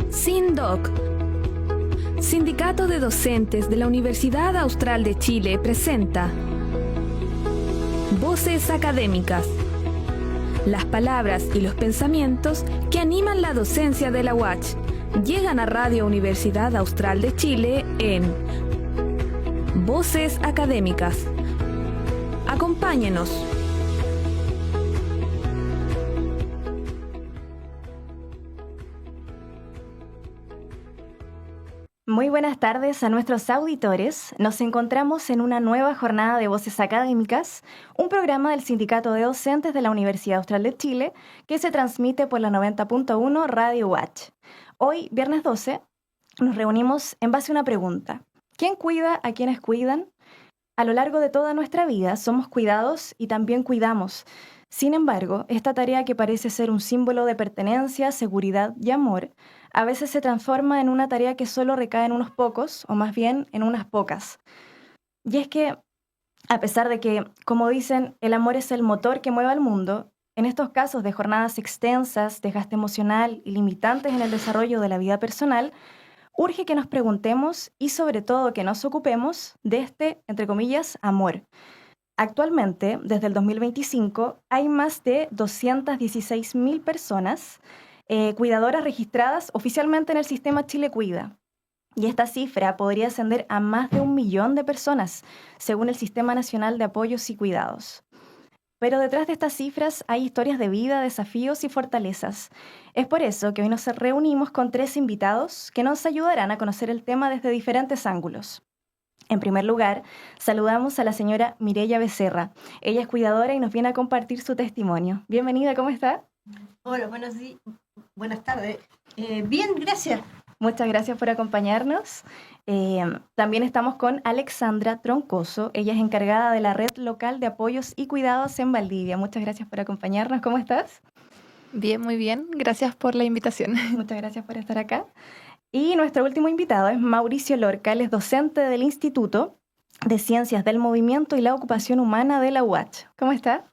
SINDOC, Sindicato de Docentes de la Universidad Austral de Chile, presenta Voces Académicas. Las palabras y los pensamientos que animan la docencia de la UACH llegan a Radio Universidad Austral de Chile en Voces Académicas. Acompáñenos. Muy buenas tardes a nuestros auditores. Nos encontramos en una nueva jornada de Voces Académicas, un programa del Sindicato de Docentes de la Universidad Austral de Chile que se transmite por la 90.1 Radio UACH. Hoy, viernes 12, nos reunimos en base a una pregunta. ¿Quién cuida a quienes cuidan? A lo largo de toda nuestra vida somos cuidados y también cuidamos. Sin embargo, esta tarea que parece ser un símbolo de pertenencia, seguridad y amor, a veces se transforma en una tarea que solo recae en unos pocos, o más bien en unas pocas. Y es que, a pesar de que, como dicen, el amor es el motor que mueve al mundo, en estos casos de jornadas extensas, desgaste emocional y limitantes en el desarrollo de la vida personal, urge que nos preguntemos y sobre todo que nos ocupemos de este, entre comillas, amor. Actualmente, desde el 2025, hay más de 216.000 personas cuidadoras registradas oficialmente en el sistema Chile Cuida. Y esta cifra podría ascender a más de 1 millón de personas, según el Sistema Nacional de Apoyos y Cuidados. Pero detrás de estas cifras hay historias de vida, desafíos y fortalezas. Es por eso que hoy nos reunimos con 3 invitados que nos ayudarán a conocer el tema desde diferentes ángulos. En primer lugar, saludamos a la señora Mireya Becerra. Ella es cuidadora y nos viene a compartir su testimonio. Bienvenida, ¿cómo está? Hola, buenas tardes. Bien, gracias. Muchas gracias por acompañarnos. También estamos con Alexandra Troncoso. Ella es encargada de la Red Local de Apoyos y Cuidados en Valdivia. Muchas gracias por acompañarnos. ¿Cómo estás? Bien, muy bien. Gracias por la invitación. Muchas gracias por estar acá. Y nuestro último invitado es Mauricio Lorca. Él es docente del Instituto de Ciencias del Movimiento y la Ocupación Humana de la UACH. ¿Cómo está?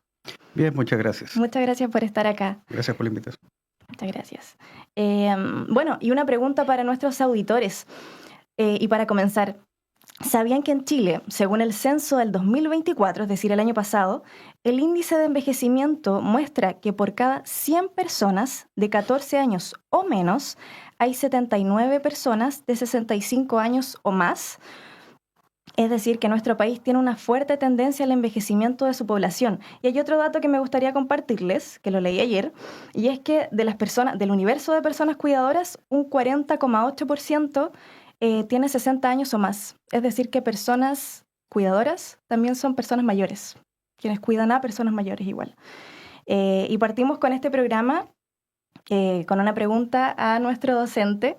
Bien, muchas gracias. Muchas gracias por estar acá. Gracias por la invitación. Muchas gracias. Bueno, y una pregunta para nuestros auditores. Y para comenzar, ¿sabían que en Chile, según el censo del 2024, es decir, el año pasado, el índice de envejecimiento muestra que por cada 100 personas de 14 años o menos, hay 79 personas de 65 años o más? Es decir, que nuestro país tiene una fuerte tendencia al envejecimiento de su población. Y hay otro dato que me gustaría compartirles, que lo leí ayer, y es que de las personas, del universo de personas cuidadoras, un 40,8% tiene 60 años o más. Es decir, que personas cuidadoras también son personas mayores, quienes cuidan a personas mayores igual. Y partimos con este programa con una pregunta a nuestro docente.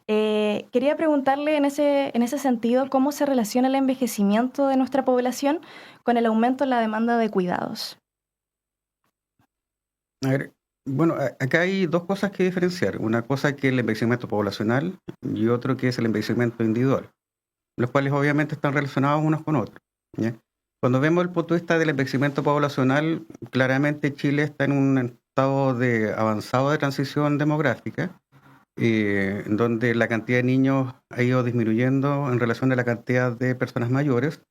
Quería preguntarle en ese sentido cómo se relaciona el envejecimiento de nuestra población con el aumento en la demanda de cuidados. A ver, bueno, acá hay dos cosas que diferenciar. Una cosa que es el envejecimiento poblacional y otro que es el envejecimiento individual, los cuales obviamente están relacionados unos con otros, ¿ya? Cuando vemos el punto de vista del envejecimiento poblacional, claramente Chile está en un estado avanzado de transición demográfica, donde la cantidad de niños ha ido disminuyendo en relación a la cantidad de personas mayores.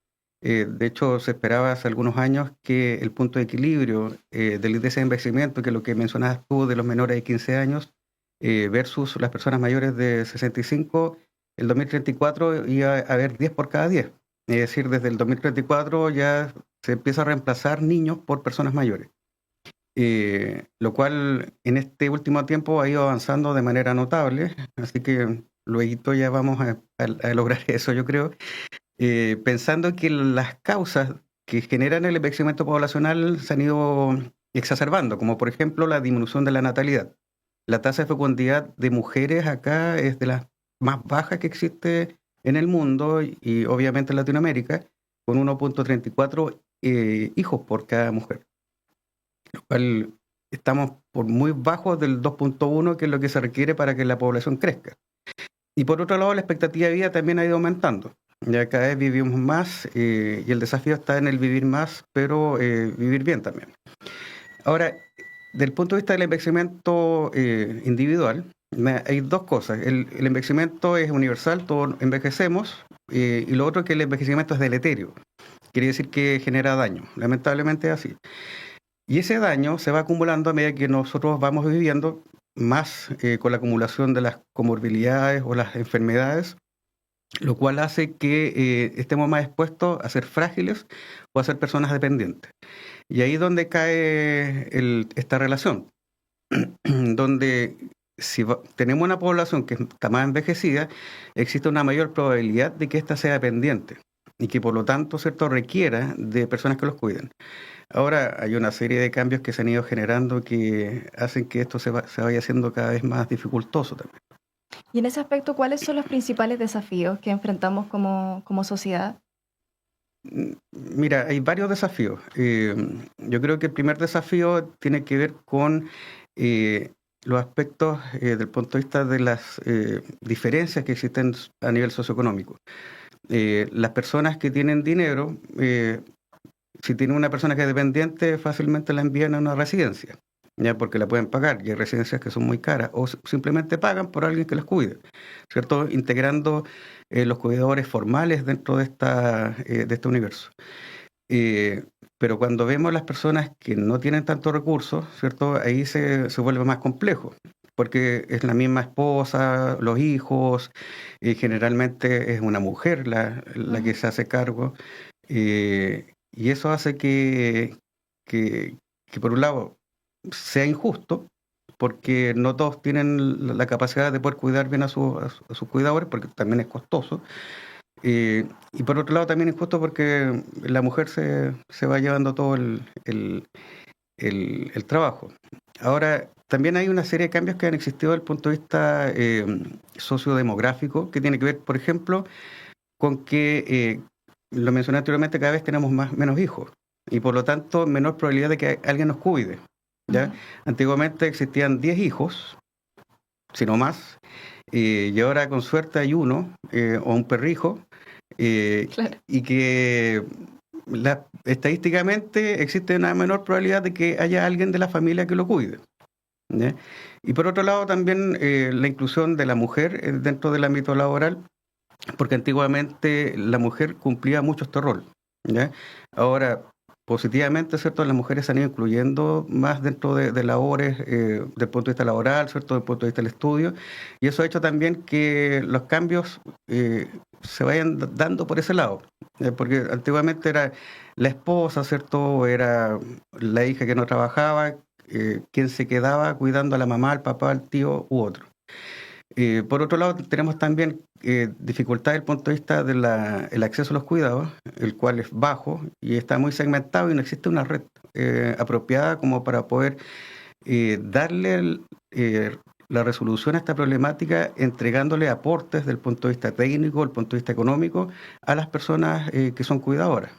De hecho, se esperaba hace algunos años que el punto de equilibrio del índice de envejecimiento, que es lo que mencionabas tú de los menores de 15 años versus las personas mayores de 65, el 2034 iba a haber 10 por cada 10. Es decir, desde el 2034 ya se empieza a reemplazar niños por personas mayores. Lo cual en este último tiempo ha ido avanzando de manera notable, así que luego ya vamos a lograr eso, yo creo, pensando que las causas que generan el envejecimiento poblacional se han ido exacerbando, como por ejemplo la disminución de la natalidad. La tasa de fecundidad de mujeres acá es de las más bajas que existe en el mundo y obviamente en Latinoamérica, con 1.34 hijos por cada mujer. Lo cual estamos por muy bajo del 2.1, que es lo que se requiere para que la población crezca. Y por otro lado, la expectativa de vida también ha ido aumentando. Ya cada vez vivimos más y el desafío está en el vivir más, pero vivir bien también. Ahora, del punto de vista del envejecimiento individual, Hay dos cosas. El envejecimiento es universal, todos envejecemos, y lo otro es que el envejecimiento es deleterio. Quiere decir que genera daño. Lamentablemente es así. Y ese daño se va acumulando a medida que nosotros vamos viviendo, más con la acumulación de las comorbilidades o las enfermedades, lo cual hace que estemos más expuestos a ser frágiles o a ser personas dependientes. Y ahí es donde cae esta relación, donde si tenemos una población que está más envejecida, existe una mayor probabilidad de que ésta sea dependiente y que por lo tanto, ¿cierto?, requiera de personas que los cuiden. Ahora hay una serie de cambios que se han ido generando que hacen que esto se vaya haciendo cada vez más dificultoso también. Y en ese aspecto, ¿cuáles son los principales desafíos que enfrentamos como sociedad? Mira, hay varios desafíos. Yo creo que el primer desafío tiene que ver con los aspectos del punto de vista de las diferencias que existen a nivel socioeconómico. Las personas que tienen dinero, si tienen una persona que es dependiente, fácilmente la envían a una residencia, ya porque la pueden pagar, y hay residencias que son muy caras, o simplemente pagan por alguien que las cuide, ¿cierto? Integrando los cuidadores formales dentro de este universo. Pero cuando vemos las personas que no tienen tantos recursos, ¿cierto?, ahí se vuelve más complejo, porque es la misma esposa, los hijos, generalmente es una mujer la que se hace cargo, y eso hace que por un lado sea injusto, porque no todos tienen la capacidad de poder cuidar bien a sus cuidadores, porque también es costoso. Y por otro lado también es injusto porque la mujer se va llevando todo el trabajo. Ahora, también hay una serie de cambios que han existido desde el punto de vista sociodemográfico, que tiene que ver, por ejemplo, con que, lo mencioné anteriormente, cada vez tenemos menos hijos y por lo tanto menor probabilidad de que alguien nos cuide, ¿ya? Antiguamente existían 10 hijos, si no más, y ahora con suerte hay uno o un perrijo, Claro. y que estadísticamente existe una menor probabilidad de que haya alguien de la familia que lo cuide, ¿ya? Y por otro lado también la inclusión de la mujer dentro del ámbito laboral, porque antiguamente la mujer cumplía mucho este rol, ¿ya? Ahora, positivamente, ¿cierto?, las mujeres se han ido incluyendo más dentro de labores del punto de vista laboral, ¿cierto?, del punto de vista del estudio, y eso ha hecho también que los cambios se vayan dando por ese lado, porque antiguamente era la esposa, ¿cierto?, o era la hija que no trabajaba, quien se quedaba cuidando a la mamá, al papá, al tío u otro. Por otro lado, tenemos también dificultad desde el punto de vista del acceso a los cuidados, el cual es bajo y está muy segmentado y no existe una red apropiada como para poder darle la resolución a esta problemática, entregándole aportes desde el punto de vista técnico, desde el punto de vista económico, a las personas que son cuidadoras.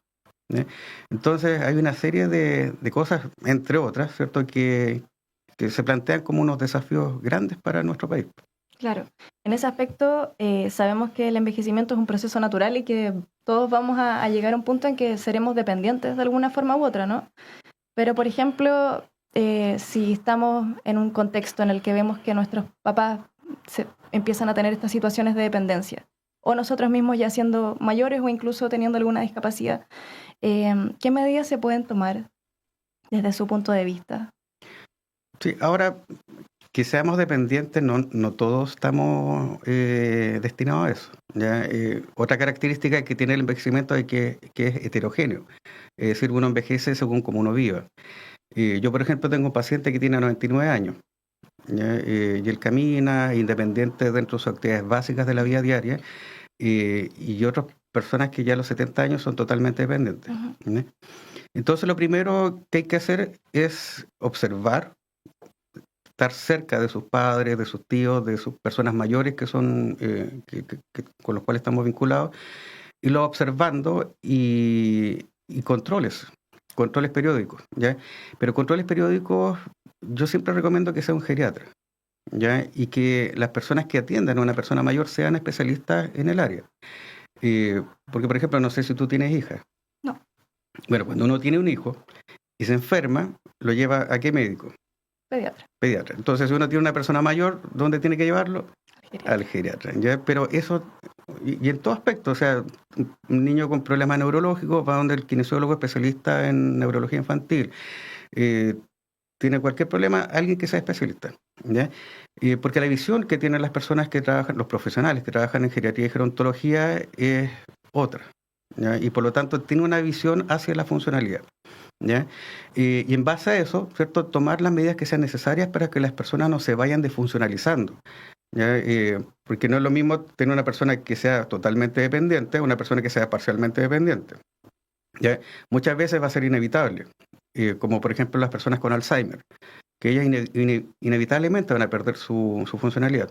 Entonces hay una serie de cosas, entre otras, ¿cierto?, que se plantean como unos desafíos grandes para nuestro país. Claro. En ese aspecto, sabemos que el envejecimiento es un proceso natural y que todos vamos a llegar a un punto en que seremos dependientes de alguna forma u otra, ¿no? Pero, por ejemplo, si estamos en un contexto en el que vemos que nuestros papás empiezan a tener estas situaciones de dependencia, o nosotros mismos ya siendo mayores o incluso teniendo alguna discapacidad, ¿qué medidas se pueden tomar desde su punto de vista? Sí, ahora que seamos dependientes, no todos estamos destinados a eso, ¿ya? Otra característica que tiene el envejecimiento es que es heterogéneo, es decir, uno envejece según como uno viva. Yo, por ejemplo, tengo un paciente que tiene 99 años, ¿ya? Y él camina independiente dentro de sus actividades básicas de la vida diaria, y otras personas que ya a los 70 años son totalmente dependientes, ¿ya? Entonces, lo primero que hay que hacer es observar, estar cerca de sus padres, de sus tíos, de sus personas mayores que son con los cuales estamos vinculados, y lo observando y controles periódicos, ¿ya? Pero controles periódicos yo siempre recomiendo que sea un geriatra, ¿ya? Y que las personas que atiendan a una persona mayor sean especialistas en el área. Porque, por ejemplo, no sé si tú tienes hijas. No. Bueno, cuando uno tiene un hijo y se enferma, ¿lo lleva a qué médico? Pediatra. Entonces, si uno tiene una persona mayor, ¿dónde tiene que llevarlo? Geriatra. Al geriatra, ¿ya? Pero eso, y en todo aspecto, o sea, un niño con problemas neurológicos va donde el kinesiólogo especialista en neurología infantil. Tiene cualquier problema, alguien que sea especialista, ¿ya? Porque la visión que tienen las personas que trabajan, los profesionales que trabajan en geriatría y gerontología es otra, ¿ya? Y por lo tanto tiene una visión hacia la funcionalidad, ¿ya? Y en base a eso, ¿cierto?, tomar las medidas que sean necesarias para que las personas no se vayan desfuncionalizando, ¿ya? Porque no es lo mismo tener una persona que sea totalmente dependiente a una persona que sea parcialmente dependiente, ¿ya? Muchas veces va a ser inevitable, como por ejemplo las personas con Alzheimer, que ellas inevitablemente van a perder su funcionalidad.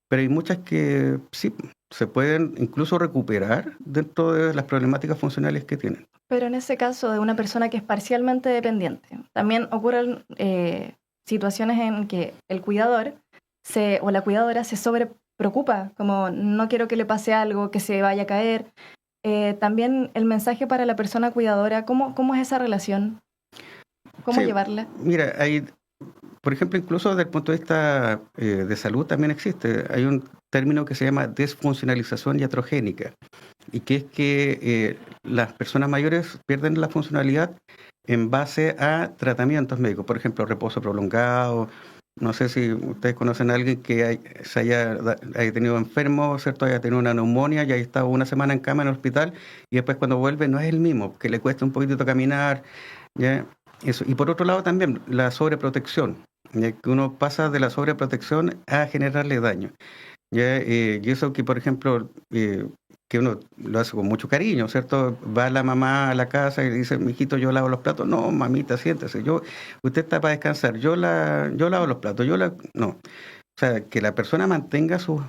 Pero hay muchas que sí se pueden incluso recuperar dentro de las problemáticas funcionales que tienen. Pero en ese caso de una persona que es parcialmente dependiente, también ocurren situaciones en que el cuidador o la cuidadora se sobrepreocupa, como no quiero que le pase algo, que se vaya a caer. También el mensaje para la persona cuidadora, ¿cómo es esa relación? ¿Cómo Sí, llevarla? Mira, hay, por ejemplo, incluso desde el punto de vista de salud también existe. Hay un término que se llama desfuncionalización iatrogénica, y que es que las personas mayores pierden la funcionalidad en base a tratamientos médicos, por ejemplo, reposo prolongado. No sé si ustedes conocen a alguien que se haya tenido enfermo, ¿cierto? Haya tenido una neumonía y haya estado una semana en cama en el hospital, y después cuando vuelve no es el mismo, que le cuesta un poquitito caminar, ¿ya? Eso. Y por otro lado también la sobreprotección, ¿ya? Que uno pasa de la sobreprotección a generarle daño, ¿ya? Y eso que, por ejemplo, que uno lo hace con mucho cariño, ¿cierto? Va la mamá a la casa y le dice, mijito, yo lavo los platos. No, mamita, siéntese. Usted está para descansar. Yo lavo los platos. No. O sea, que la persona mantenga sus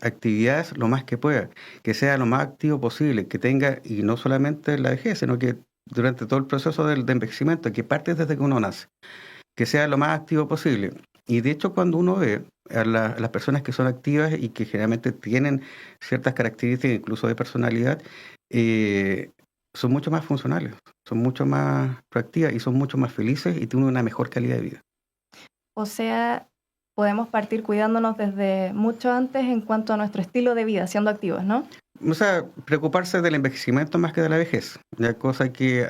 actividades lo más que pueda, que sea lo más activo posible, que tenga, y no solamente la vejez, sino que durante todo el proceso de envejecimiento, que parte desde que uno nace, que sea lo más activo posible. Y de hecho, cuando uno ve a las personas que son activas y que generalmente tienen ciertas características, incluso de personalidad, son mucho más funcionales, son mucho más proactivas y son mucho más felices y tienen una mejor calidad de vida. O sea, podemos partir cuidándonos desde mucho antes en cuanto a nuestro estilo de vida, siendo activos, ¿no? O sea, preocuparse del envejecimiento más que de la vejez, ya cosa que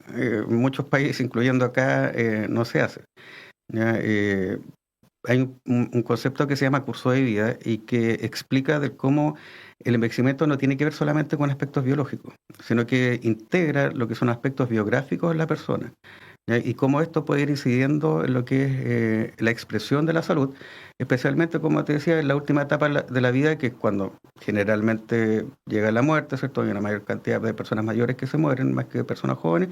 en muchos países, incluyendo acá, no se hace. ¿Ya? Hay un concepto que se llama curso de vida y que explica de cómo el envejecimiento no tiene que ver solamente con aspectos biológicos, sino que integra lo que son aspectos biográficos en la persona, ¿ya? Y cómo esto puede ir incidiendo en lo que es la expresión de la salud, especialmente, como te decía, en la última etapa de la vida, que es cuando generalmente llega la muerte, ¿cierto? Hay una mayor cantidad de personas mayores que se mueren más que de personas jóvenes,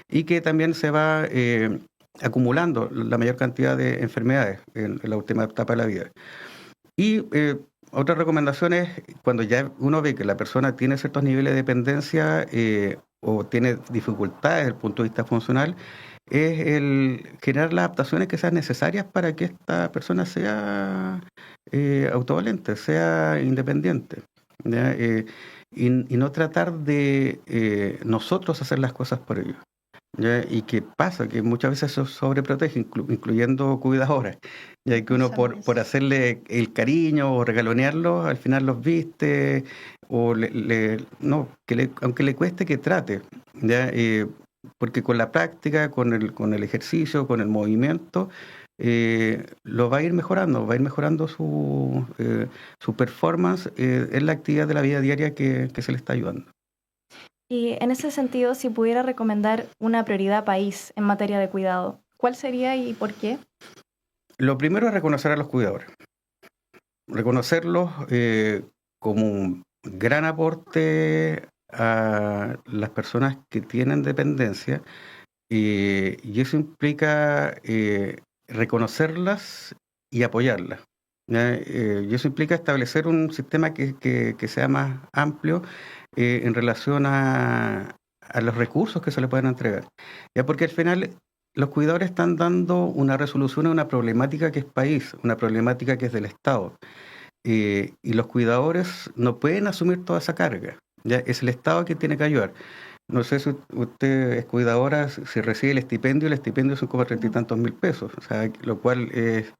y que también se va acumulando la mayor cantidad de enfermedades en la última etapa de la vida. Y otra recomendación es, cuando ya uno ve que la persona tiene ciertos niveles de dependencia o tiene dificultades desde el punto de vista funcional, es el generar las adaptaciones que sean necesarias para que esta persona sea autovalente, sea independiente, ¿ya? Y no tratar de nosotros hacer las cosas por ellos, ¿ya? Y que pasa que muchas veces eso sobreprotege, incluyendo cuidadoras, ya que uno por hacerle el cariño o regalonearlo, al final los viste, o no, aunque le cueste, que trate, ¿ya? Porque con la práctica, con el ejercicio, con el movimiento, lo va a ir mejorando su performance en la actividad de la vida diaria que se le está ayudando. Y en ese sentido, si pudiera recomendar una prioridad país en materia de cuidado, ¿cuál sería y por qué? Lo primero es reconocer a los cuidadores. Reconocerlos como un gran aporte a las personas que tienen dependencia, y eso implica reconocerlas y apoyarlas, ¿ya? Y eso implica establecer un sistema que sea más amplio en relación a los recursos que se le pueden entregar, ¿ya? Porque al final los cuidadores están dando una resolución a una problemática que es país, una problemática que es del Estado, y los cuidadores no pueden asumir toda esa carga, ¿ya? Es el Estado quien tiene que ayudar. no sé si usted es cuidadora, si recibe el estipendio son como 30 y tantos mil pesos, o sea, lo cual es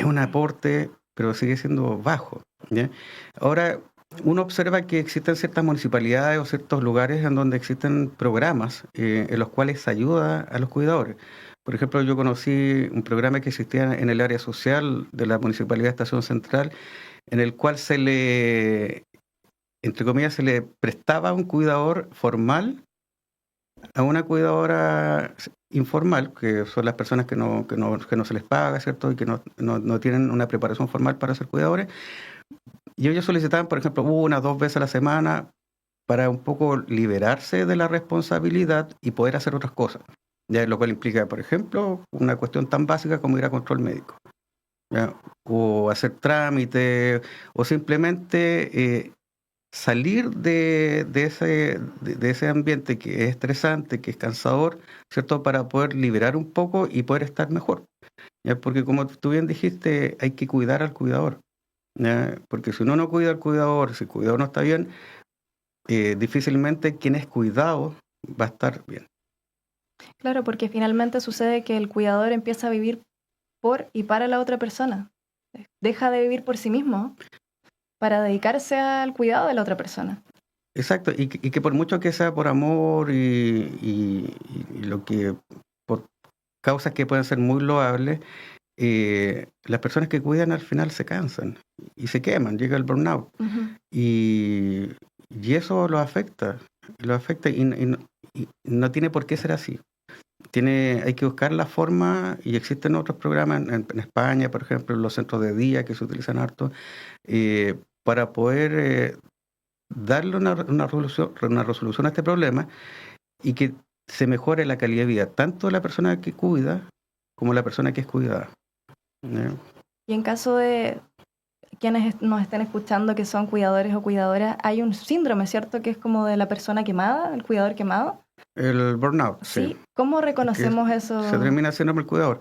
un aporte, pero sigue siendo bajo, ¿ya? Ahora, uno observa que existen ciertas municipalidades o ciertos lugares en donde existen programas en los cuales se ayuda a los cuidadores. Por ejemplo, yo conocí un programa que existía en el área social de la Municipalidad de Estación Central, en el cual entre comillas, se le prestaba un cuidador formal a una cuidadora informal, que son las personas que no se les paga, ¿cierto? Y que no tienen una preparación formal para ser cuidadores. Y ellos solicitaban, por ejemplo, 1 o 2 veces a la semana para un poco liberarse de la responsabilidad y poder hacer otras cosas. Ya, lo cual implica, por ejemplo, una cuestión tan básica como ir a control médico, ¿ya? O hacer trámites, o simplemente salir de ese ambiente que es estresante, que es cansador, ¿cierto? Para poder liberar un poco y poder estar mejor, ¿ya? Porque como tú bien dijiste, hay que cuidar al cuidador, ¿ya? Porque si uno no cuida al cuidador, si el cuidador no está bien, difícilmente quien es cuidado va a estar bien. Claro, porque finalmente sucede que el cuidador empieza a vivir por y para la otra persona. Deja de vivir por sí mismo para dedicarse al cuidado de la otra persona. Exacto, y que por mucho que sea por amor y lo que por causas que pueden ser muy loables, las personas que cuidan al final se cansan y se queman, llega el burnout. Ujú. Y eso lo afecta y no tiene por qué ser así. Hay que buscar la forma, y existen otros programas en España, por ejemplo, los centros de día que se utilizan harto, para poder darle una resolución a este problema y que se mejore la calidad de vida, tanto de la persona que cuida como la persona que es cuidada. Y en caso de quienes nos estén escuchando que son cuidadores o cuidadoras, hay un síndrome, ¿cierto? Que es como de la persona quemada, el cuidador quemado. El burnout, Sí. sí. ¿Cómo reconocemos eso? Se termina siendo el cuidador.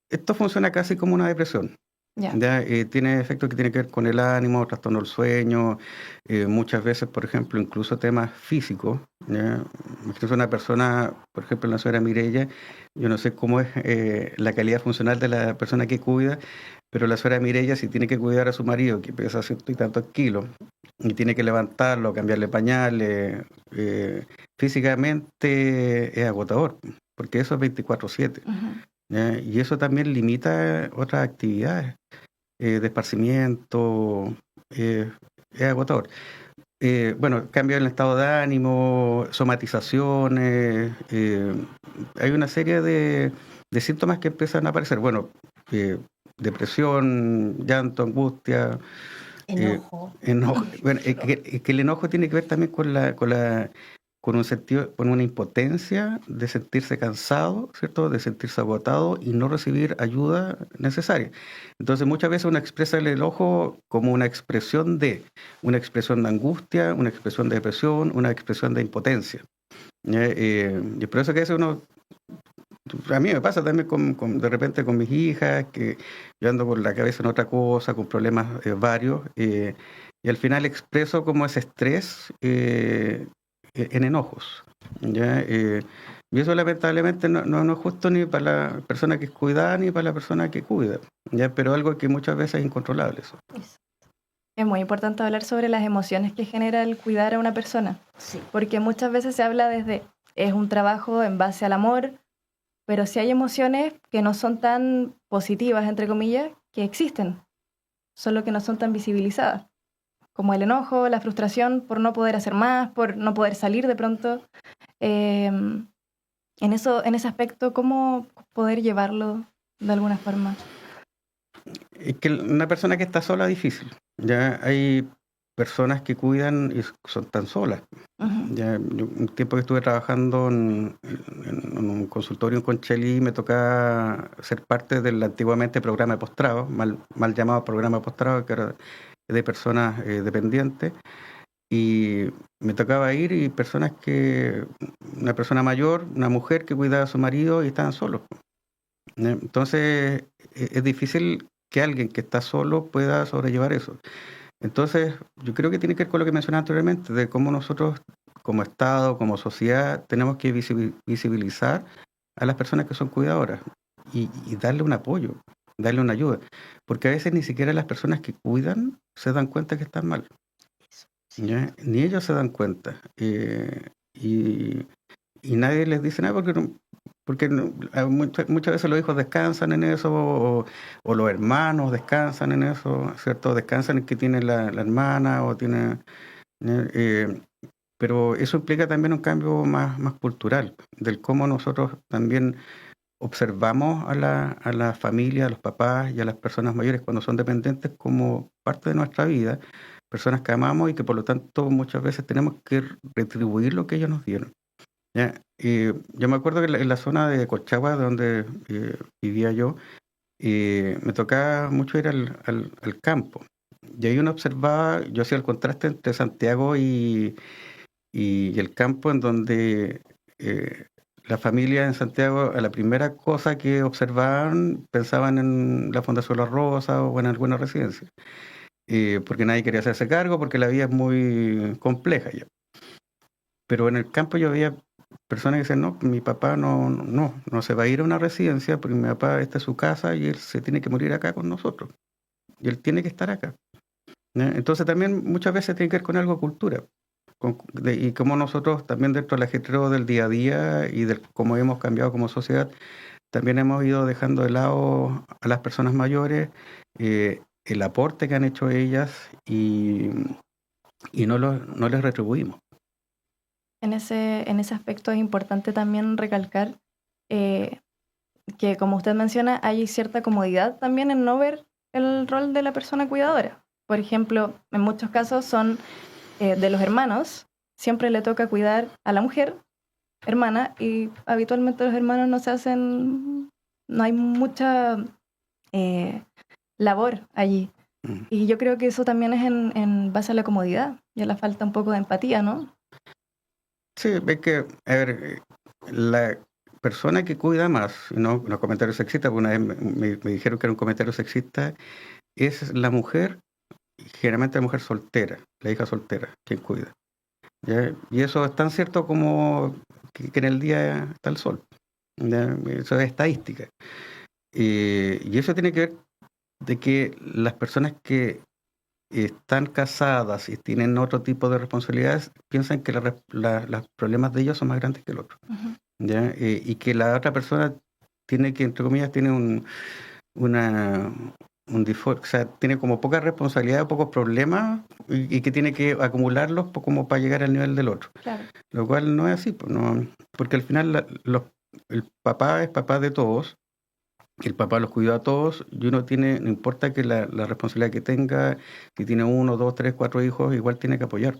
Esto funciona casi como una depresión. Ya. ¿Ya? Tiene efectos que tienen que ver con el ánimo, trastorno del sueño, muchas veces, por ejemplo, incluso temas físicos, ¿ya? Incluso una persona, por ejemplo, la señora Mireya, yo no sé cómo es la calidad funcional de la persona que cuida, pero la señora Mireya, si tiene que cuidar a su marido, que pesa 100 y tantos kilos, y tiene que levantarlo, cambiarle pañales, físicamente es agotador, porque eso es 24/7. Ujú. Y eso también limita otras actividades de esparcimiento, es agotador. Bueno, cambio en el estado de ánimo, somatizaciones, hay una serie de síntomas que empiezan a aparecer. Bueno, depresión, llanto, angustia, Enojo. Bueno, que el enojo tiene que ver también con un sentido, con una impotencia de sentirse cansado, ¿cierto? De sentirse agotado y no recibir ayuda necesaria. Entonces muchas veces uno expresa el enojo como una expresión de angustia, una expresión de depresión, una expresión de impotencia. Y por eso que a veces a mí me pasa también de repente con mis hijas, que yo ando con la cabeza en otra cosa, con problemas varios, y al final expreso como ese estrés en enojos, ¿ya? Y eso lamentablemente no es justo ni para la persona que es cuidada ni para la persona que cuida, ¿ya? Pero algo que muchas veces es incontrolable. Eso. Es muy importante hablar sobre las emociones que genera el cuidar a una persona, Sí. porque muchas veces se habla es un trabajo en base al amor, pero sí hay emociones que no son tan positivas, entre comillas, que existen, solo que no son tan visibilizadas, como el enojo, la frustración por no poder hacer más, por no poder salir de pronto. En ese aspecto, ¿cómo poder llevarlo de alguna forma? Es que una persona que está sola es difícil. Ya hay personas que cuidan y son tan solas. Ujú. Ya, un tiempo que estuve trabajando en un consultorio en Conchalí, me tocaba ser parte del antiguamente programa de postrado, mal llamado programa de postrado, que era de personas dependientes, y me tocaba ir y una persona mayor, una mujer que cuidaba a su marido y estaban solos. Entonces es difícil que alguien que está solo pueda sobrellevar eso. Entonces yo creo que tiene que ver con lo que mencionaba anteriormente, de cómo nosotros como Estado, como sociedad, tenemos que visibilizar a las personas que son cuidadoras y darle un apoyo, darle una ayuda. Porque a veces ni siquiera las personas que cuidan se dan cuenta que están mal. ¿Ya? Ni ellos se dan cuenta. Y nadie les dice nada porque muchas veces los hijos descansan en eso o los hermanos descansan en eso, ¿cierto? Descansan en que tiene la hermana o tiene... pero eso implica también un cambio más cultural, del cómo nosotros también observamos a la familia, a los papás y a las personas mayores cuando son dependientes como parte de nuestra vida, personas que amamos y que por lo tanto muchas veces tenemos que retribuir lo que ellos nos dieron. ¿Ya? Yo me acuerdo que en la zona de Colchagua, donde vivía yo, me tocaba mucho ir al campo. Y ahí uno observaba, yo hacía el contraste entre Santiago y el campo, en donde la familia en Santiago, a la primera cosa que observaban, pensaban en la Fundación La Rosa o en alguna residencia. Porque nadie quería hacerse cargo, porque la vida es muy compleja ya. Pero en el campo yo veía personas que dicen, no, mi papá no se va a ir a una residencia porque mi papá, esta es su casa y él se tiene que morir acá con nosotros. Y él tiene que estar acá. Entonces también muchas veces tiene que ver con algo de cultura. Y cómo nosotros también dentro del ajetreo del día a día y de cómo hemos cambiado como sociedad, también hemos ido dejando de lado a las personas mayores, el aporte que han hecho ellas y no les retribuimos. En ese aspecto es importante también recalcar que, como usted menciona, hay cierta comodidad también en no ver el rol de la persona cuidadora. Por ejemplo, en muchos casos son de los hermanos, siempre le toca cuidar a la mujer hermana y habitualmente los hermanos no hay mucha labor allí. Y yo creo que eso también es en base a la comodidad y a la falta un poco de empatía, ¿no? Sí, es que, a ver, la persona que cuida más, no los comentarios sexistas, porque una vez me dijeron que era un comentario sexista, es la mujer, generalmente la mujer soltera, la hija soltera, quien cuida. ¿Ya? Y eso es tan cierto como que en el día está el sol. ¿Ya? Eso es estadística. Y eso tiene que ver de que las personas que están casadas y tienen otro tipo de responsabilidades piensan que los problemas de ellos son más grandes que el otro. Uh-huh. ¿Ya? Y que la otra persona tiene que, entre comillas, tiene un default, o sea, tiene como poca responsabilidad, pocos problemas y que tiene que acumularlos como para llegar al nivel del otro. Claro. Lo cual no es así, pues, no, porque al final el papá es papá de todos, el papá los cuida a todos y uno tiene, no importa que la responsabilidad que tenga, si tiene 1, 2, 3, 4 hijos, igual tiene que apoyar.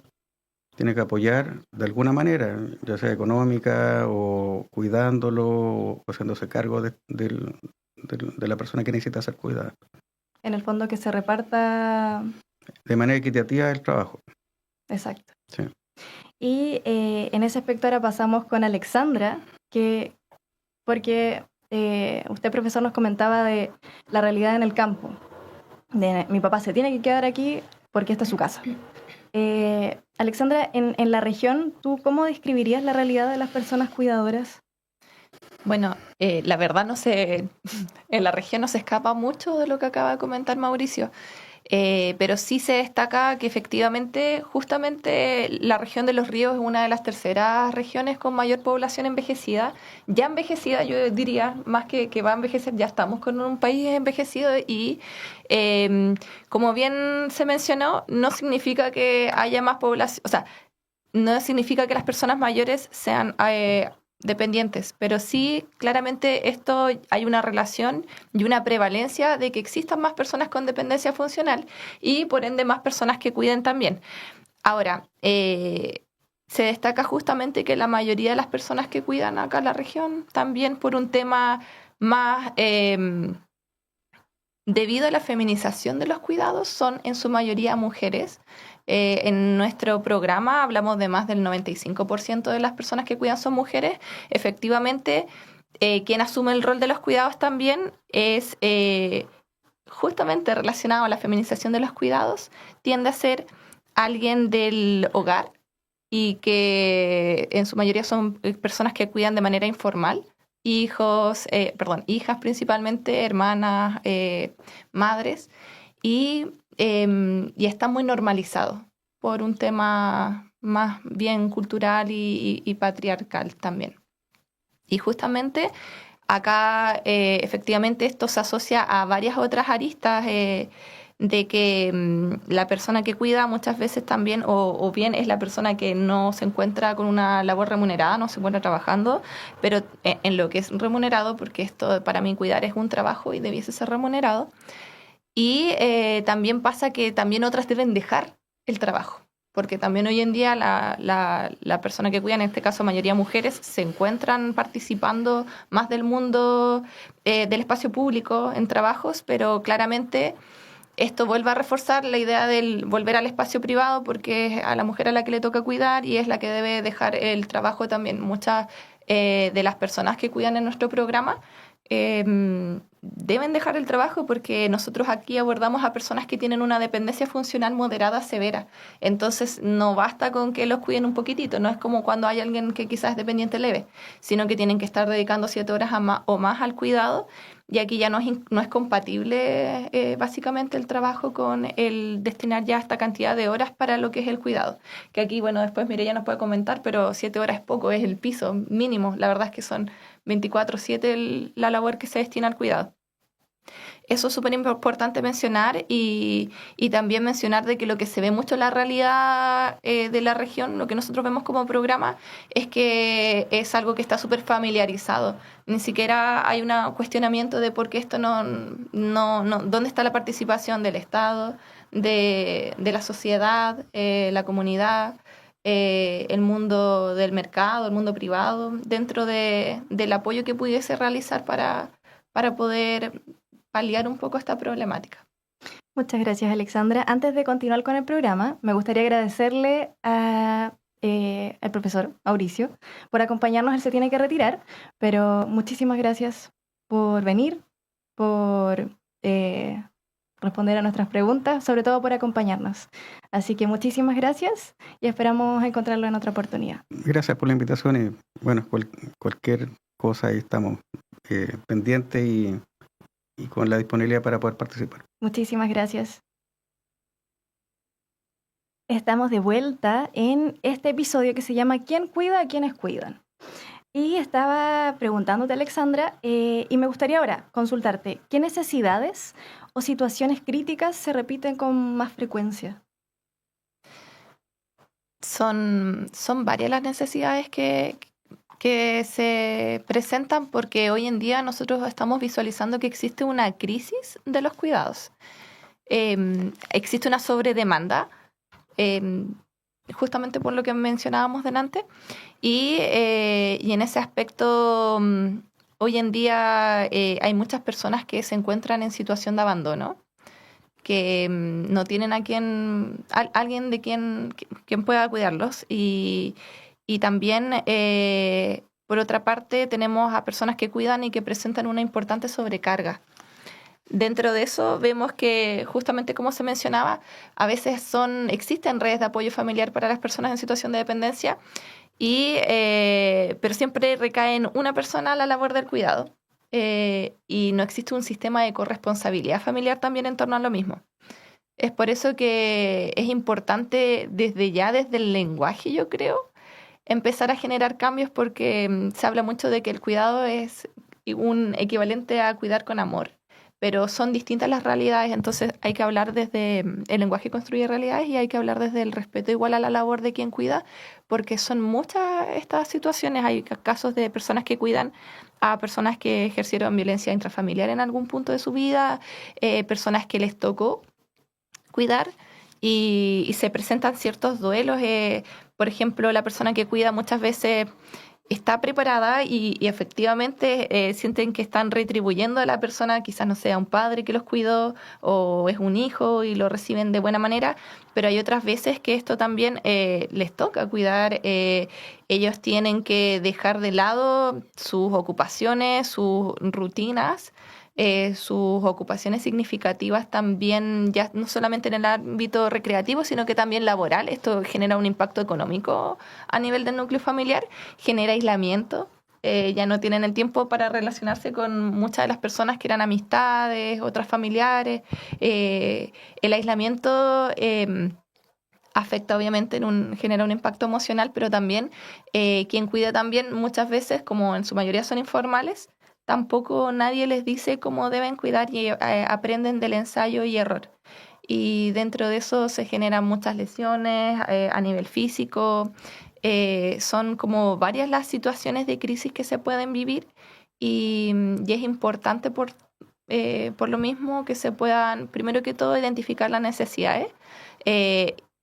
Tiene que apoyar de alguna manera, ya sea económica o cuidándolo o haciéndose cargo de la persona que necesita ser cuidada. En el fondo que se reparta... De manera equitativa el trabajo. Exacto. Sí. Y en ese aspecto ahora pasamos con Alexandra, porque usted, profesor, nos comentaba de la realidad en el campo. De mi papá se tiene que quedar aquí porque esta es su casa. Alexandra, en la región, ¿tú cómo describirías la realidad de las personas cuidadoras? Bueno, la verdad en la región no se escapa mucho de lo que acaba de comentar Mauricio, pero sí se destaca que efectivamente justamente la región de Los Ríos es una de las terceras regiones con mayor población envejecida. Ya envejecida, yo diría, más que va a envejecer, ya estamos con un país envejecido y como bien se mencionó, no significa que haya más población, o sea, no significa que las personas mayores sean... dependientes, pero sí claramente esto hay una relación y una prevalencia de que existan más personas con dependencia funcional y por ende más personas que cuiden también. Ahora, se destaca justamente que la mayoría de las personas que cuidan acá en la región también por un tema más debido a la feminización de los cuidados son en su mayoría mujeres. En nuestro programa hablamos de más del 95% de las personas que cuidan son mujeres. Efectivamente, quien asume el rol de los cuidados también es justamente relacionado a la feminización de los cuidados. Tiende a ser alguien del hogar y que en su mayoría son personas que cuidan de manera informal, hijas principalmente, hermanas, madres, y está muy normalizado por un tema más bien cultural y patriarcal también. Y justamente acá efectivamente esto se asocia a varias otras aristas de que la persona que cuida muchas veces también, o bien es la persona que no se encuentra con una labor remunerada, no se encuentra trabajando, pero en lo que es remunerado, porque esto para mí cuidar es un trabajo y debiese ser remunerado. Y también pasa que también otras deben dejar el trabajo, porque también hoy en día la persona que cuida, en este caso mayoría mujeres, se encuentran participando más del mundo del espacio público en trabajos, pero claramente esto vuelve a reforzar la idea del volver al espacio privado, porque es a la mujer a la que le toca cuidar y es la que debe dejar el trabajo también. Muchas de las personas que cuidan en nuestro programa deben dejar el trabajo porque nosotros aquí abordamos a personas que tienen una dependencia funcional moderada severa. Entonces no basta con que los cuiden un poquitito, no es como cuando hay alguien que quizás es dependiente leve, sino que tienen que estar dedicando 7 horas o más al cuidado, y aquí ya no es compatible básicamente el trabajo con el destinar ya esta cantidad de horas para lo que es el cuidado. Que aquí, bueno, después Mireia nos puede comentar, pero 7 horas es poco, es el piso mínimo. La verdad es que son 24/7 la labor que se destina al cuidado. Eso es súper importante mencionar, y también mencionar de que lo que se ve mucho en la realidad de la región, lo que nosotros vemos como programa, es que es algo que está súper familiarizado. Ni siquiera hay un cuestionamiento de por qué esto no, dónde está la participación del Estado, de la sociedad, la comunidad, el mundo del mercado, el mundo privado, dentro del apoyo que pudiese realizar para poder paliar un poco esta problemática. Muchas gracias, Alexandra. Antes de continuar con el programa, me gustaría agradecerle al profesor Mauricio por acompañarnos. Él se tiene que retirar, pero muchísimas gracias por venir, por responder a nuestras preguntas, sobre todo por acompañarnos. Así que muchísimas gracias y esperamos encontrarlo en otra oportunidad. Gracias por la invitación y bueno, cualquier cosa ahí estamos pendientes y con la disponibilidad para poder participar. Muchísimas gracias. Estamos de vuelta en este episodio que se llama ¿Quién cuida a quienes cuidan? Y estaba preguntándote, Alexandra, y me gustaría ahora consultarte, ¿qué necesidades o situaciones críticas se repiten con más frecuencia? Son varias las necesidades que se presentan, porque hoy en día nosotros estamos visualizando que existe una crisis de los cuidados. Existe una sobredemanda, justamente por lo que mencionábamos delante, y en ese aspecto hoy en día hay muchas personas que se encuentran en situación de abandono, que no tienen alguien de quien pueda cuidarlos, y también, por otra parte, tenemos a personas que cuidan y que presentan una importante sobrecarga. Dentro de eso vemos que, justamente como se mencionaba, a veces existen redes de apoyo familiar para las personas en situación de dependencia, pero siempre recae en una persona la labor del cuidado. Y no existe un sistema de corresponsabilidad familiar también en torno a lo mismo. Es por eso que es importante desde el lenguaje, yo creo, empezar a generar cambios, porque se habla mucho de que el cuidado es un equivalente a cuidar con amor, pero son distintas las realidades. Entonces hay que hablar desde el lenguaje construye realidades, y hay que hablar desde el respeto igual a la labor de quien cuida, porque son muchas estas situaciones. Hay casos de personas que cuidan a personas que ejercieron violencia intrafamiliar en algún punto de su vida, personas que les tocó cuidar, y se presentan ciertos duelos. Por ejemplo, la persona que cuida muchas veces está preparada y efectivamente sienten que están retribuyendo a la persona, quizás no sea un padre que los cuidó o es un hijo y lo reciben de buena manera, pero hay otras veces que esto también les toca cuidar. Ellos tienen que dejar de lado sus ocupaciones, sus rutinas, sus ocupaciones significativas también, ya no solamente en el ámbito recreativo, sino que también laboral. Esto genera un impacto económico a nivel del núcleo familiar, genera aislamiento. Ya no tienen el tiempo para relacionarse con muchas de las personas que eran amistades, otras familiares. El aislamiento afecta obviamente, genera un impacto emocional, pero también quien cuida también muchas veces, como en su mayoría son informales, tampoco nadie les dice cómo deben cuidar y aprenden del ensayo y error. Y dentro de eso se generan muchas lesiones a nivel físico. Son como varias las situaciones de crisis que se pueden vivir y es importante por lo mismo que se puedan, primero que todo, identificar las necesidades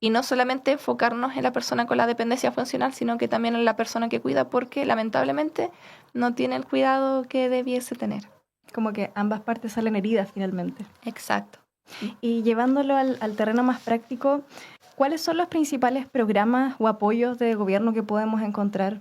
y no solamente enfocarnos en la persona con la dependencia funcional, sino que también en la persona que cuida, porque lamentablemente no tiene el cuidado que debiese tener. Como que ambas partes salen heridas finalmente. Exacto. Y llevándolo al terreno más práctico, ¿cuáles son los principales programas o apoyos de gobierno que podemos encontrar?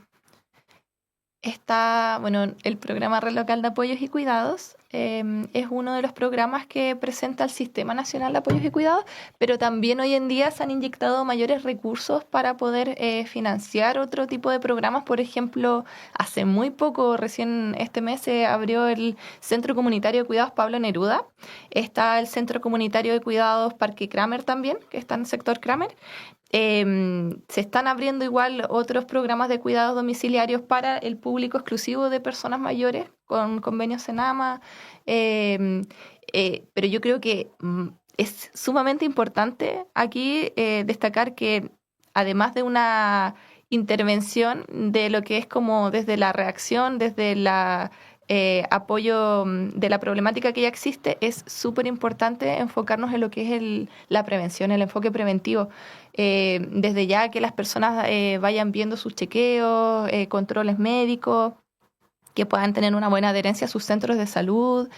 Está, bueno, el programa Red Local de Apoyos y Cuidados es uno de los programas que presenta el Sistema Nacional de Apoyos y Cuidados, pero también hoy en día se han inyectado mayores recursos para poder financiar otro tipo de programas. Por ejemplo, hace muy poco, recién este mes, se abrió el Centro Comunitario de Cuidados Pablo Neruda. Está el Centro Comunitario de Cuidados Parque Kramer también, que está en el sector Kramer. Se están abriendo igual otros programas de cuidados domiciliarios para el público exclusivo de personas mayores con convenios Senama, pero yo creo que es sumamente importante aquí destacar que además de una intervención de lo que es como desde la reacción, desde la apoyo de la problemática que ya existe, es súper importante enfocarnos en lo que es la prevención, el enfoque preventivo. Desde ya que las personas vayan viendo sus chequeos, controles médicos, que puedan tener una buena adherencia a sus centros de salud.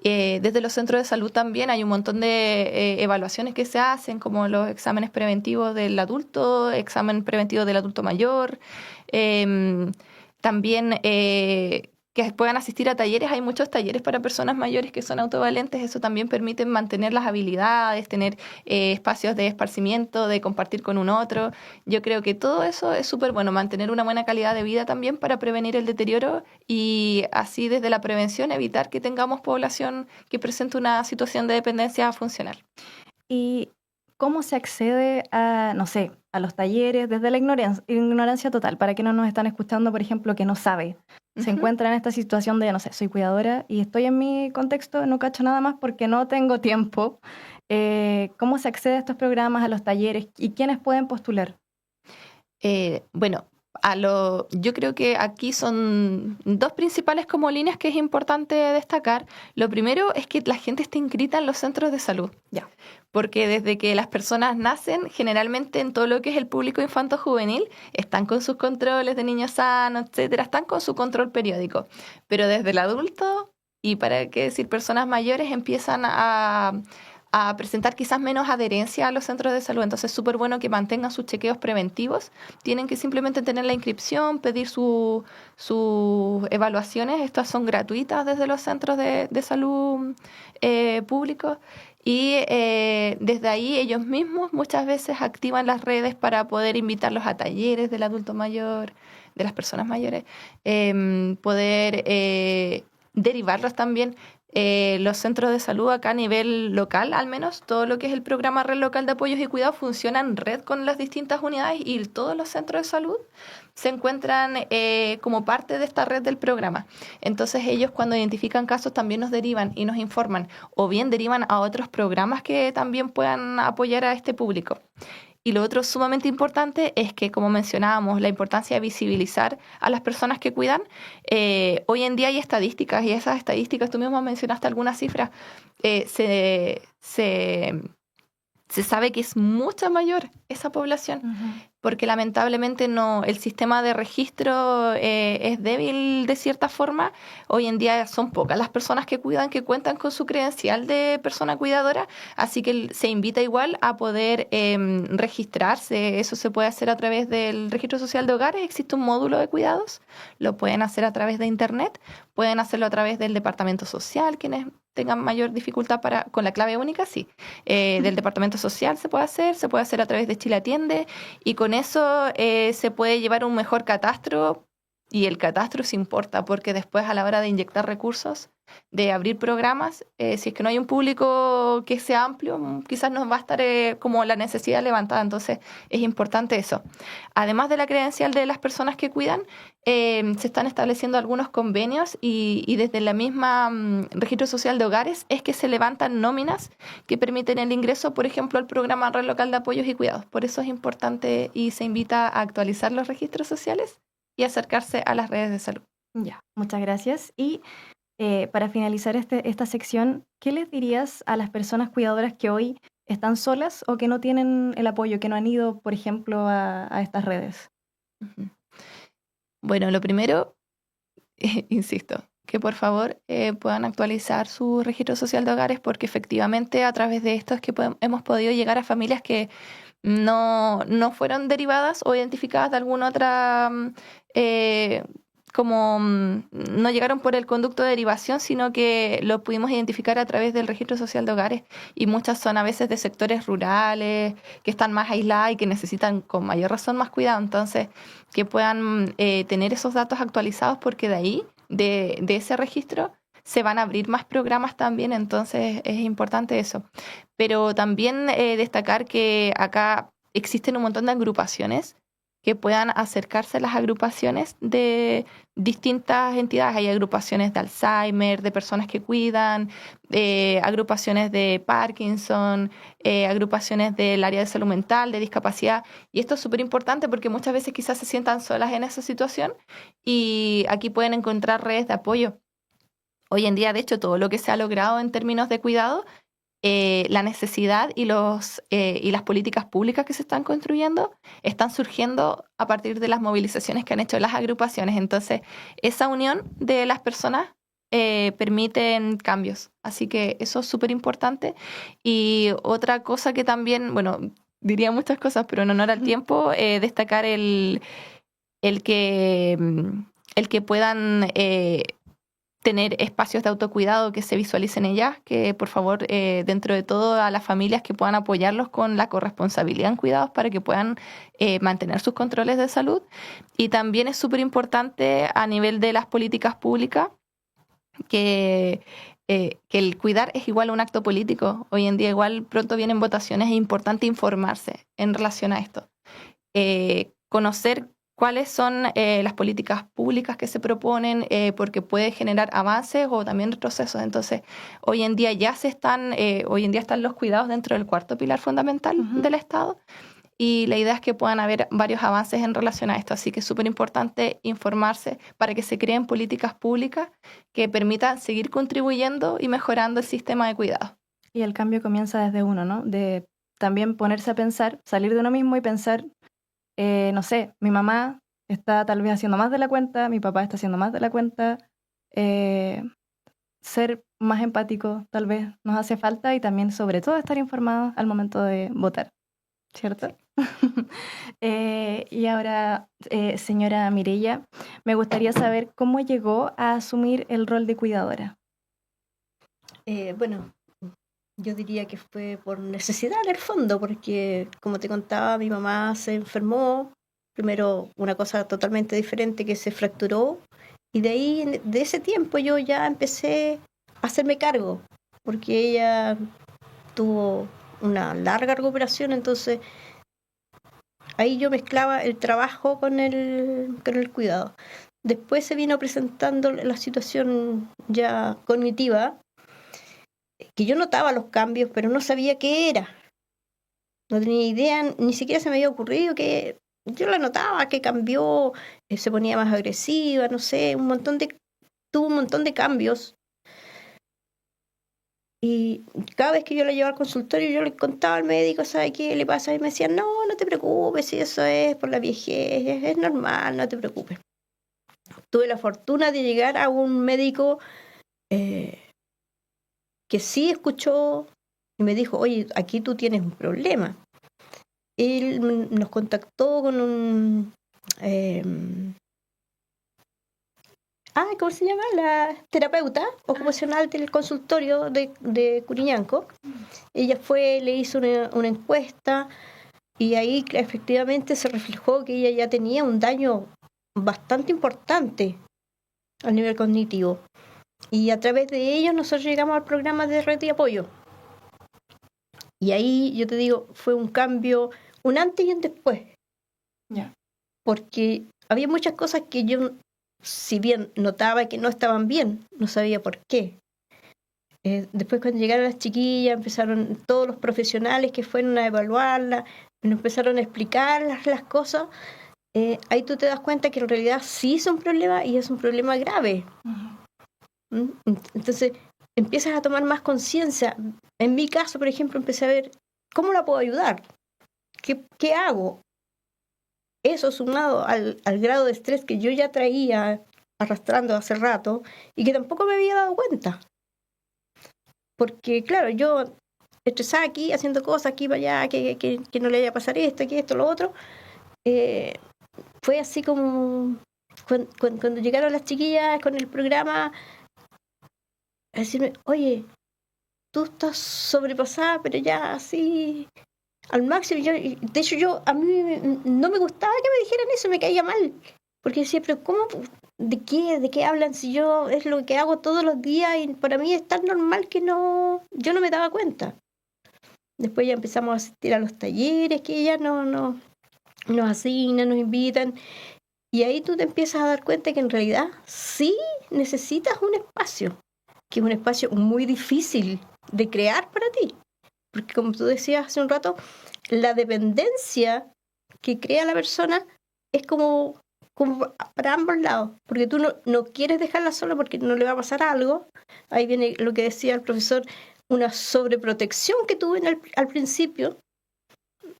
Desde los centros de salud también hay un montón de evaluaciones que se hacen, como los exámenes preventivos del adulto, examen preventivo del adulto mayor. También que puedan asistir a talleres. Hay muchos talleres para personas mayores que son autovalentes. Eso también permite mantener las habilidades, tener espacios de esparcimiento, de compartir con un otro. Yo creo que todo eso es súper bueno, mantener una buena calidad de vida también para prevenir el deterioro y así desde la prevención evitar que tengamos población que presente una situación de dependencia funcional. ¿Y cómo se accede a, no sé, a los talleres desde la ignorancia total? Para quienes nos están escuchando, por ejemplo, que no sabe, se encuentra en esta situación de, no sé, soy cuidadora y estoy en mi contexto, no cacho nada más porque no tengo tiempo. ¿Cómo se accede a estos programas, a los talleres y quiénes pueden postular? Bueno, yo creo que aquí son dos principales como líneas que es importante destacar. Lo primero es que la gente esté inscrita en los centros de salud. Ya. Porque desde que las personas nacen, generalmente en todo lo que es el público infanto-juvenil, están con sus controles de niños sanos, etcétera, están con su control periódico. Pero desde el adulto, y para qué decir personas mayores, empiezan a presentar quizás menos adherencia a los centros de salud. Entonces es súper bueno que mantengan sus chequeos preventivos. Tienen que simplemente tener la inscripción, pedir sus evaluaciones. Estas son gratuitas desde los centros de salud públicos. Y desde ahí ellos mismos muchas veces activan las redes para poder invitarlos a talleres del adulto mayor, de las personas mayores, poder derivarlos también. Los centros de salud acá a nivel local, al menos, todo lo que es el programa Red Local de Apoyos y Cuidados funciona en red con las distintas unidades y todos los centros de salud se encuentran como parte de esta red del programa. Entonces ellos cuando identifican casos también nos derivan y nos informan o bien derivan a otros programas que también puedan apoyar a este público. Y lo otro sumamente importante es que, como mencionábamos, la importancia de visibilizar a las personas que cuidan. Hoy en día hay estadísticas y esas estadísticas, tú mismo mencionaste algunas cifras, se sabe que es mucha mayor esa población, porque lamentablemente el sistema de registro es débil de cierta forma. Hoy en día son pocas las personas que cuentan con su credencial de persona cuidadora, así que se invita igual a poder registrarse. Eso se puede hacer a través del registro social de hogares. Existe un módulo de cuidados, lo pueden hacer a través de internet, pueden hacerlo a través del departamento social, quienes tengan mayor dificultad con la clave única, sí. Del Departamento Social se puede hacer a través de Chile Atiende, y con eso se puede llevar un mejor catastro, y el catastro se importa, porque después a la hora de inyectar recursos, de abrir programas, si es que no hay un público que sea amplio, quizás no va a estar como la necesidad levantada, entonces es importante eso. Además de la credencial de las personas que cuidan, se están estableciendo algunos convenios y desde la misma Registro Social de Hogares es que se levantan nóminas que permiten el ingreso, por ejemplo, al programa Red Local de Apoyos y Cuidados. Por eso es importante y se invita a actualizar los registros sociales y acercarse a las redes de salud. Ya, muchas gracias. Y para finalizar esta sección, ¿qué les dirías a las personas cuidadoras que hoy están solas o que no tienen el apoyo, que no han ido, por ejemplo, a estas redes? Uh-huh. Bueno, lo primero, insisto, que por favor puedan actualizar su registro social de hogares, porque efectivamente a través de esto es que hemos podido llegar a familias que no fueron derivadas o identificadas de alguna otra, como no llegaron por el conducto de derivación, sino que lo pudimos identificar a través del registro social de hogares, y muchas son a veces de sectores rurales, que están más aisladas y que necesitan con mayor razón más cuidado. Entonces, que puedan tener esos datos actualizados, porque de ahí, de ese registro, se van a abrir más programas también, entonces es importante eso. Pero también destacar que acá existen un montón de agrupaciones que puedan acercarse a las agrupaciones de distintas entidades. Hay agrupaciones de Alzheimer, de personas que cuidan, agrupaciones de Parkinson, agrupaciones del área de salud mental, de discapacidad. Y esto es súper importante porque muchas veces quizás se sientan solas en esa situación, y aquí pueden encontrar redes de apoyo. Hoy en día, de hecho, todo lo que se ha logrado en términos de cuidado, la necesidad y las políticas públicas que se están construyendo están surgiendo a partir de las movilizaciones que han hecho las agrupaciones. Entonces, esa unión de las personas permiten cambios. Así que eso es súper importante. Y otra cosa que también, bueno, diría muchas cosas, pero en honor al tiempo, destacar el que puedan tener espacios de autocuidado que se visualicen ellas, que por favor, dentro de todo, a las familias que puedan apoyarlos con la corresponsabilidad en cuidados para que puedan mantener sus controles de salud. Y también es súper importante a nivel de las políticas públicas que el cuidar es igual a un acto político. Hoy en día igual pronto vienen votaciones, es importante informarse en relación a esto. Conocer cuáles son las políticas públicas que se proponen, porque puede generar avances o también retrocesos. Entonces, hoy en día están los cuidados dentro del cuarto pilar fundamental del Estado, y la idea es que puedan haber varios avances en relación a esto. Así que es súper importante informarse para que se creen políticas públicas que permitan seguir contribuyendo y mejorando el sistema de cuidado. Y el cambio comienza desde uno, ¿no? De también ponerse a pensar, salir de uno mismo y pensar, no sé, mi mamá está tal vez haciendo más de la cuenta, mi papá está haciendo más de la cuenta. Ser más empático tal vez nos hace falta, y también sobre todo estar informados al momento de votar, ¿cierto? Y ahora, señora Mireya, me gustaría saber cómo llegó a asumir el rol de cuidadora. Bueno, yo diría que fue por necesidad en el fondo, porque como te contaba, mi mamá se enfermó, primero una cosa totalmente diferente que se fracturó, y de ahí, de ese tiempo yo ya empecé a hacerme cargo, porque ella tuvo una larga recuperación, entonces ahí yo mezclaba el trabajo con el cuidado. Después se vino presentando la situación ya cognitiva, que yo notaba los cambios, pero no sabía qué era. No tenía idea, ni siquiera se me había ocurrido que yo la notaba, que cambió, se ponía más agresiva, no sé, tuvo un montón de cambios. Y cada vez que yo la llevaba al consultorio, yo le contaba al médico, ¿sabe qué le pasa? Y me decían, no te preocupes, si eso es por la viejez, es normal, no te preocupes. Tuve la fortuna de llegar a un médico que sí escuchó y me dijo, oye, aquí tú tienes un problema. Él nos contactó con ¿cómo se llama? La terapeuta ocupacional del consultorio de Curiñanco. Ella le hizo una encuesta y ahí efectivamente se reflejó que ella ya tenía un daño bastante importante a nivel cognitivo. Y a través de ellos nosotros llegamos al programa de red de apoyo. Y ahí, yo te digo, fue un cambio, un antes y un después. Ya. Porque había muchas cosas que yo, si bien notaba que no estaban bien, no sabía por qué. Después cuando llegaron las chiquillas, empezaron todos los profesionales que fueron a evaluarla, nos empezaron a explicar las cosas. Ahí tú te das cuenta que en realidad sí es un problema y es un problema grave. Entonces empiezas a tomar más conciencia. En mi caso, por ejemplo, empecé a ver cómo la puedo ayudar, qué hago. Eso sumado al grado de estrés que yo ya traía arrastrando hace rato y que tampoco me había dado cuenta. Porque claro, yo estresada aquí, haciendo cosas aquí para allá, que no le vaya a pasar esto, que esto, lo otro. Fue así como cuando llegaron las chiquillas con el programa a decirme, oye, tú estás sobrepasada, pero ya así al máximo. De hecho, a mí no me gustaba que me dijeran eso, me caía mal. Porque decía, pero ¿cómo? ¿De qué hablan si yo es lo que hago todos los días y para mí es tan normal que yo no me daba cuenta? Después ya empezamos a asistir a los talleres que ellas nos asignan, nos invitan. Y ahí tú te empiezas a dar cuenta que en realidad sí necesitas un espacio, que es un espacio muy difícil de crear para ti. Porque como tú decías hace un rato, la dependencia que crea la persona es como para ambos lados. Porque tú no quieres dejarla sola porque no le va a pasar algo. Ahí viene lo que decía el profesor, una sobreprotección que tuve al principio,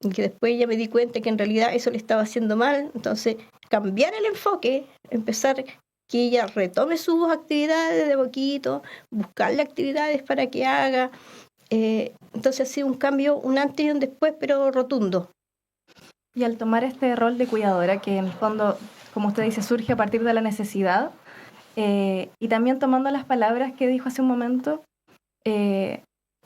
y que después ya me di cuenta que en realidad eso le estaba haciendo mal. Entonces, cambiar el enfoque, empezar que ella retome sus actividades de poquito, buscarle actividades para que haga. Entonces ha sido un cambio, un antes y un después, pero rotundo. Y al tomar este rol de cuidadora, que en el fondo, como usted dice, surge a partir de la necesidad, y también tomando las palabras que dijo hace un momento,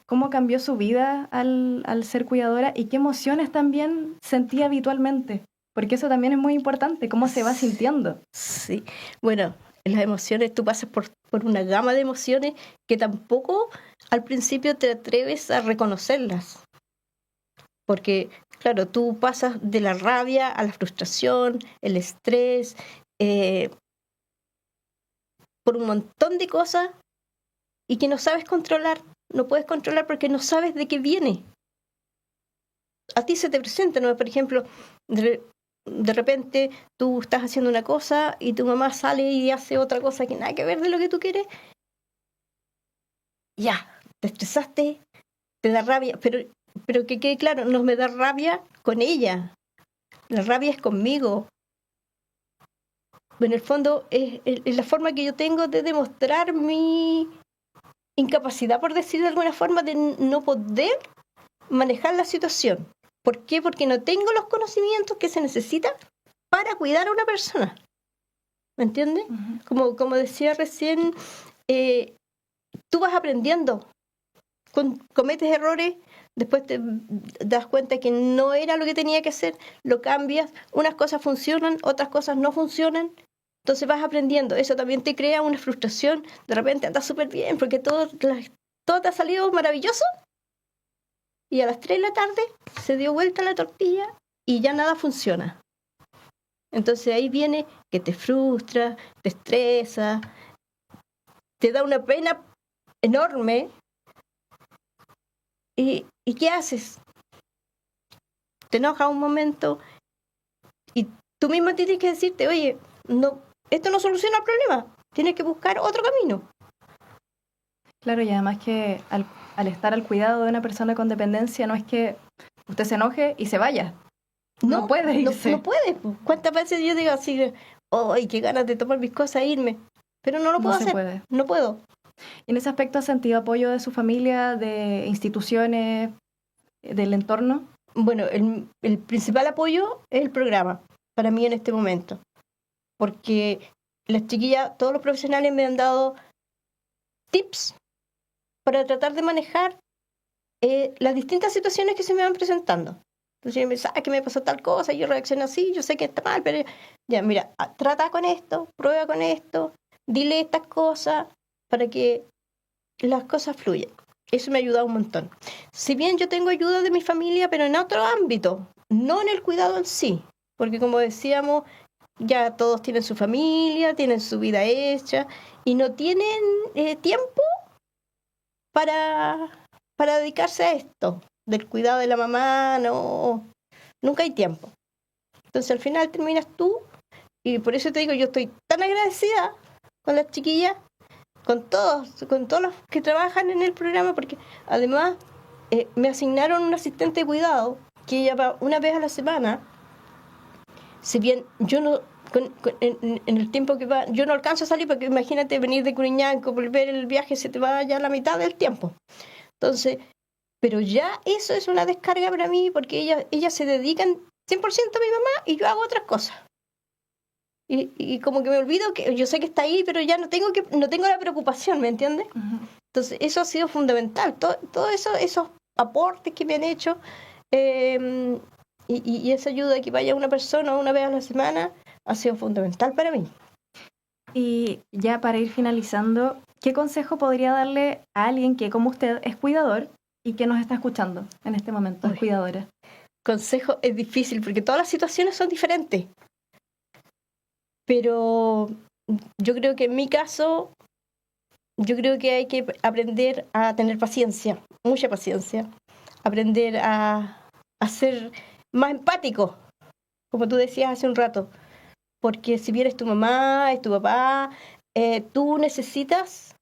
¿cómo cambió su vida al ser cuidadora y qué emociones también sentía habitualmente? Porque eso también es muy importante, cómo se va sintiendo. Sí, bueno, las emociones, tú pasas por una gama de emociones que tampoco al principio te atreves a reconocerlas. Porque, claro, tú pasas de la rabia a la frustración, el estrés, por un montón de cosas y que no sabes controlar, no puedes controlar porque no sabes de qué viene. A ti se te presenta, ¿no? Por ejemplo, de repente tú estás haciendo una cosa y tu mamá sale y hace otra cosa que nada que ver de lo que tú quieres. Ya, te estresaste, te da rabia, pero que quede claro, no me da rabia con ella, la rabia es conmigo. En el fondo es la forma que yo tengo de demostrar mi incapacidad, por decirlo de alguna forma, de no poder manejar la situación. ¿Por qué? Porque no tengo los conocimientos que se necesitan para cuidar a una persona. ¿Me entiendes? Uh-huh. Como decía recién, tú vas aprendiendo, cometes errores, después te das cuenta que no era lo que tenía que hacer, lo cambias, unas cosas funcionan, otras cosas no funcionan, entonces vas aprendiendo. Eso también te crea una frustración, de repente andas súper bien porque todo te ha salido maravilloso y a las 3 de la tarde se dio vuelta la tortilla y ya nada funciona. Entonces ahí viene que te frustra, te estresa, te da una pena enorme. ¿Y qué haces? Te enojas un momento y tú mismo tienes que decirte, oye, no, esto no soluciona el problema, tienes que buscar otro camino. Claro, y además que al estar al cuidado de una persona con dependencia no es que usted se enoje y se vaya. No puede irse. No puede. ¿Cuántas veces yo digo así, ¡ay, qué ganas de tomar mis cosas e irme! Pero no lo puedo hacer. Puede. No puedo. ¿Y en ese aspecto ha sentido apoyo de su familia, de instituciones, del entorno? Bueno, el principal apoyo es el programa, para mí en este momento. Porque las chiquillas, todos los profesionales me han dado tips para tratar de manejar las distintas situaciones que se me van presentando. Entonces me dice, que me pasó tal cosa, yo reacciono así, yo sé que está mal, pero ya, mira, trata con esto, prueba con esto, dile estas cosas para que las cosas fluyan. Eso me ha ayudado un montón. Si bien yo tengo ayuda de mi familia, pero en otro ámbito, no en el cuidado en sí, porque como decíamos, ya todos tienen su familia, tienen su vida hecha y no tienen tiempo para dedicarse a esto, del cuidado de la mamá, no, nunca hay tiempo. Entonces al final terminas tú, y por eso te digo, yo estoy tan agradecida con las chiquillas, con todos los que trabajan en el programa, porque además me asignaron un asistente de cuidado que ella va una vez a la semana. Si bien yo no, en el tiempo que va, yo no alcanzo a salir, porque imagínate venir de Curiñanco, volver el viaje, se te va ya la mitad del tiempo. Entonces, pero ya eso es una descarga para mí, porque ellas se dedican 100% a mi mamá y yo hago otras cosas. Y como que me olvido que yo sé que está ahí, pero ya no tengo la preocupación, ¿me entiendes? Uh-huh. Entonces, eso ha sido fundamental. Todo eso, esos aportes que me han hecho, y esa ayuda de que vaya una persona una vez a la semana, ha sido fundamental para mí. Y ya para ir finalizando, ¿qué consejo podría darle a alguien que, como usted, es cuidador y que nos está escuchando en este momento, es cuidadora? Consejo es difícil porque todas las situaciones son diferentes. Pero yo creo que en mi caso, yo creo que hay que aprender a tener paciencia, mucha paciencia. Aprender a ser más empático, como tú decías hace un rato. Porque si bien es tu mamá, es tu papá, tú necesitas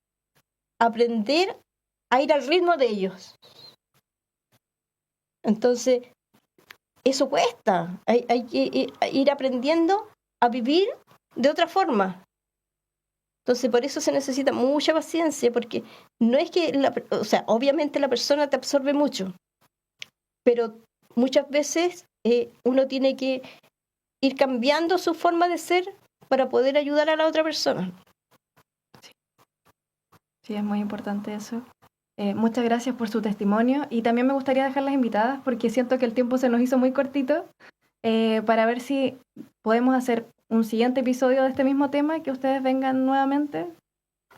aprender a ir al ritmo de ellos. Entonces, eso cuesta. Hay que ir aprendiendo a vivir de otra forma. Entonces, por eso se necesita mucha paciencia, porque no es que, obviamente la persona te absorbe mucho, pero muchas veces uno tiene que ir cambiando su forma de ser para poder ayudar a la otra persona. Sí, es muy importante eso. Muchas gracias por su testimonio, y también me gustaría dejarlas invitadas porque siento que el tiempo se nos hizo muy cortito, para ver si podemos hacer un siguiente episodio de este mismo tema, que ustedes vengan nuevamente.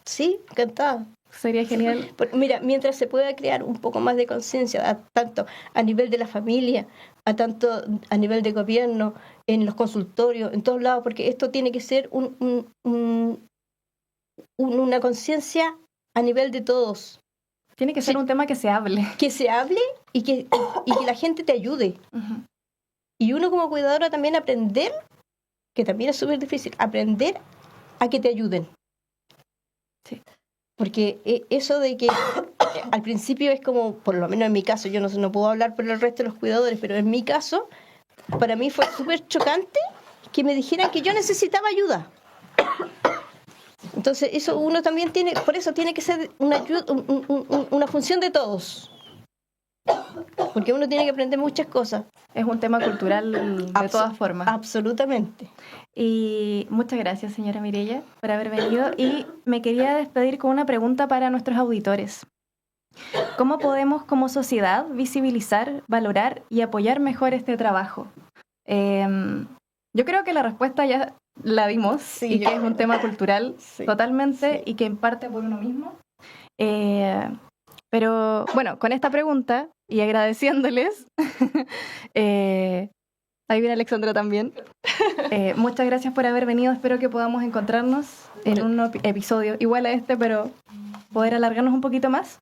Sí, encantada. Sería genial. Mira, mientras se pueda crear un poco más de conciencia, tanto a nivel de la familia, tanto a nivel de gobierno, en los consultorios, en todos lados, porque esto tiene que ser una conciencia a nivel de todos. Tiene que ser un tema que se hable. Que se hable y que la gente te ayude. Uh-huh. Y uno como cuidadora también aprender, que también es súper difícil, aprender a que te ayuden. Sí. Porque eso de que al principio es como, por lo menos en mi caso, yo no puedo hablar por el resto de los cuidadores, pero en mi caso, para mí fue súper chocante que me dijeran que yo necesitaba ayuda. Entonces, eso uno también tiene, por eso tiene que ser una función de todos. Porque uno tiene que aprender muchas cosas. Es un tema cultural de todas formas. Absolutamente. Y muchas gracias, señora Mireya, por haber venido. Y me quería despedir con una pregunta para nuestros auditores. ¿Cómo podemos, como sociedad, visibilizar, valorar y apoyar mejor este trabajo? Yo creo que la respuesta ya la dimos, sí, y que es un tema cultural, sí, totalmente, sí, y que en parte por uno mismo. Pero bueno, con esta pregunta y agradeciéndoles, ahí viene Alexandra también, muchas gracias por haber venido. Espero que podamos encontrarnos en un episodio igual a este, pero poder alargarnos un poquito más.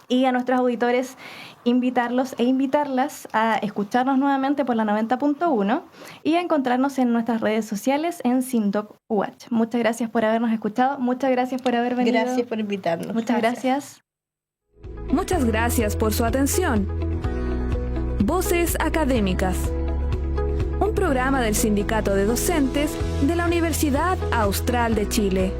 Y a nuestros auditores, invitarlos e invitarlas a escucharnos nuevamente por la 90.1 y a encontrarnos en nuestras redes sociales en SINDOC UH. Muchas gracias por habernos escuchado, muchas gracias por haber venido. Gracias por invitarnos. Muchas gracias. Muchas gracias por su atención. Voces Académicas, un programa del Sindicato de Docentes de la Universidad Austral de Chile.